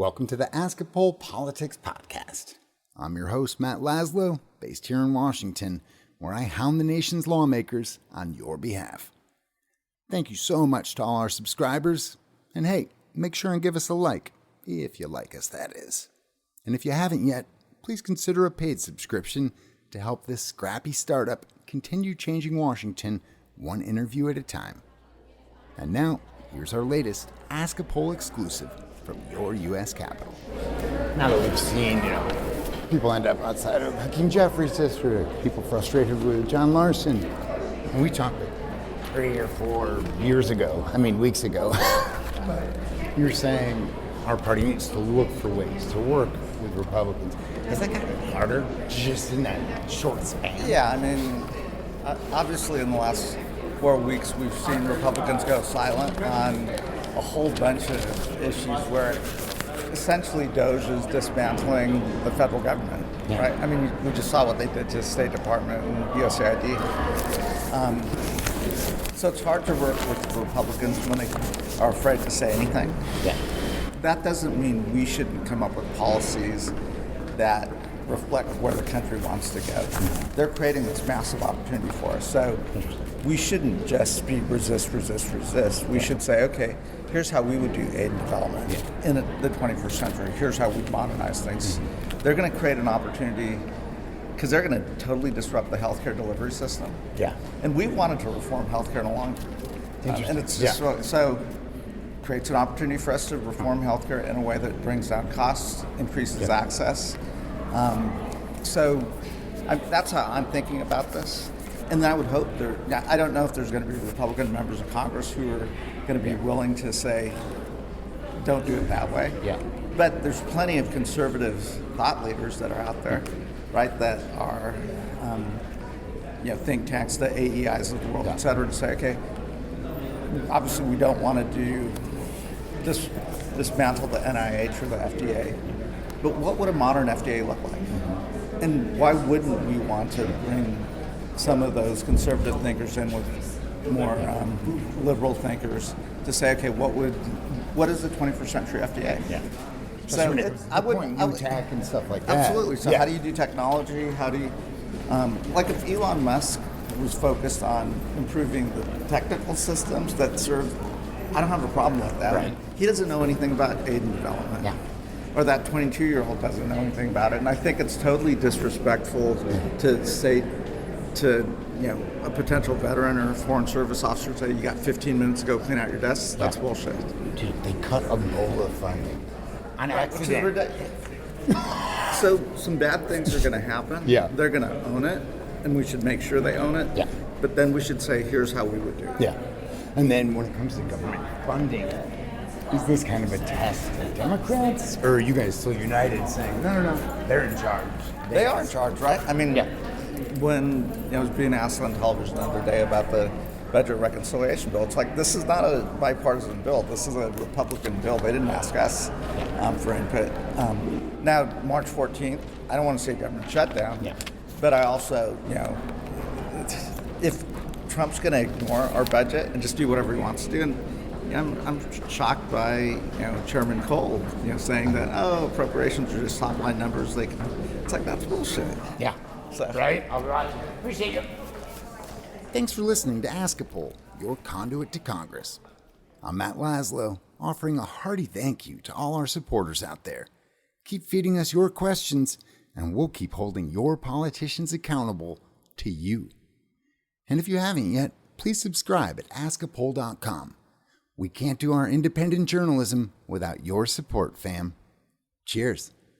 Welcome to the Ask a Poll Politics Podcast. I'm your host, Matt Laslo, based here in Washington, where I hound the nation's lawmakers on your behalf. Thank you so much to all our subscribers, and hey, make sure and give us a like, if you like us, that is. And if you haven't yet, please consider a paid subscription to help this scrappy startup continue changing Washington one interview at a time. And now, here's our latest Ask a Poll exclusive from your U.S. Capitol. Now that we've seen, people end up outside of Hakeem Jeffries' district, people frustrated with John Larson, and we talked 3 or 4 weeks ago, you were saying our party needs to look for ways to work with Republicans. Has that gotten harder just in that short span? Yeah, obviously in the last 4 weeks we've seen Republicans go silent on a whole bunch of issues where essentially DOGE is dismantling the federal government, right? We just saw what they did to the State Department and USAID. So it's hard to work with Republicans when they are afraid to say anything. Yeah. That doesn't mean we shouldn't come up with policies that reflect where the country wants to go. They're creating this massive opportunity for us. So we shouldn't just be resist. We should say, okay, here's how we would do aid and development in the 21st century. Here's how we modernize things. They're going to create an opportunity because they're going to totally disrupt the healthcare delivery system. Yeah. And we wanted to reform healthcare in a long time. And it's just so creates an opportunity for us to reform healthcare in a way that brings down costs, increases access. That's how I'm thinking about this. And I would hope I don't know if there's going to be Republican members of Congress who are going to be willing to say, don't do it that way. Yeah. But there's plenty of conservative thought leaders that are out there, right, that are, think tanks, the AEIs of the world, et cetera, to say, okay, obviously we don't want to dismantle the NIH or the FDA, but what would a modern FDA look like? And why wouldn't we want to bring some of those conservative thinkers in with more liberal thinkers to say, okay, what is the 21st century FDA? Yeah. So tech and stuff like that. Absolutely. So how do you do technology? How do you, if Elon Musk was focused on improving the technical systems that serve, I don't have a problem with that. Right. He doesn't know anything about aid and development. Yeah. Or that 22-year-old doesn't know anything about it. And I think it's totally disrespectful to say to a potential veteran or a foreign service officer, say, you got 15 minutes to go clean out your desk. That's bullshit. Dude, they cut a bowl of funding on accident. So some bad things are going to happen. Yeah. They're going to own it, and we should make sure they own it. Yeah. But then we should say, here's how we would do it. Yeah. And then when it comes to government funding, is this kind of a test of Democrats? Or are you guys still united saying, no, they're in charge? They are in charge, right? When I was being asked on television the other day about the budget reconciliation bill, it's like, this is not a bipartisan bill. This is a Republican bill. They didn't ask us for input. Now, March 14th, I don't want to say government shutdown, but I also, if Trump's going to ignore our budget and just do whatever he wants to do, and I'm shocked by Chairman Cole saying that appropriations are just top line numbers. It's like, that's bullshit. Yeah. So. Right? All right. Appreciate it. Thanks for listening to Ask a Poll, your conduit to Congress. I'm Matt Laslo, offering a hearty thank you to all our supporters out there. Keep feeding us your questions, and we'll keep holding your politicians accountable to you. And if you haven't yet, please subscribe at askapoll.com. We can't do our independent journalism without your support, fam. Cheers.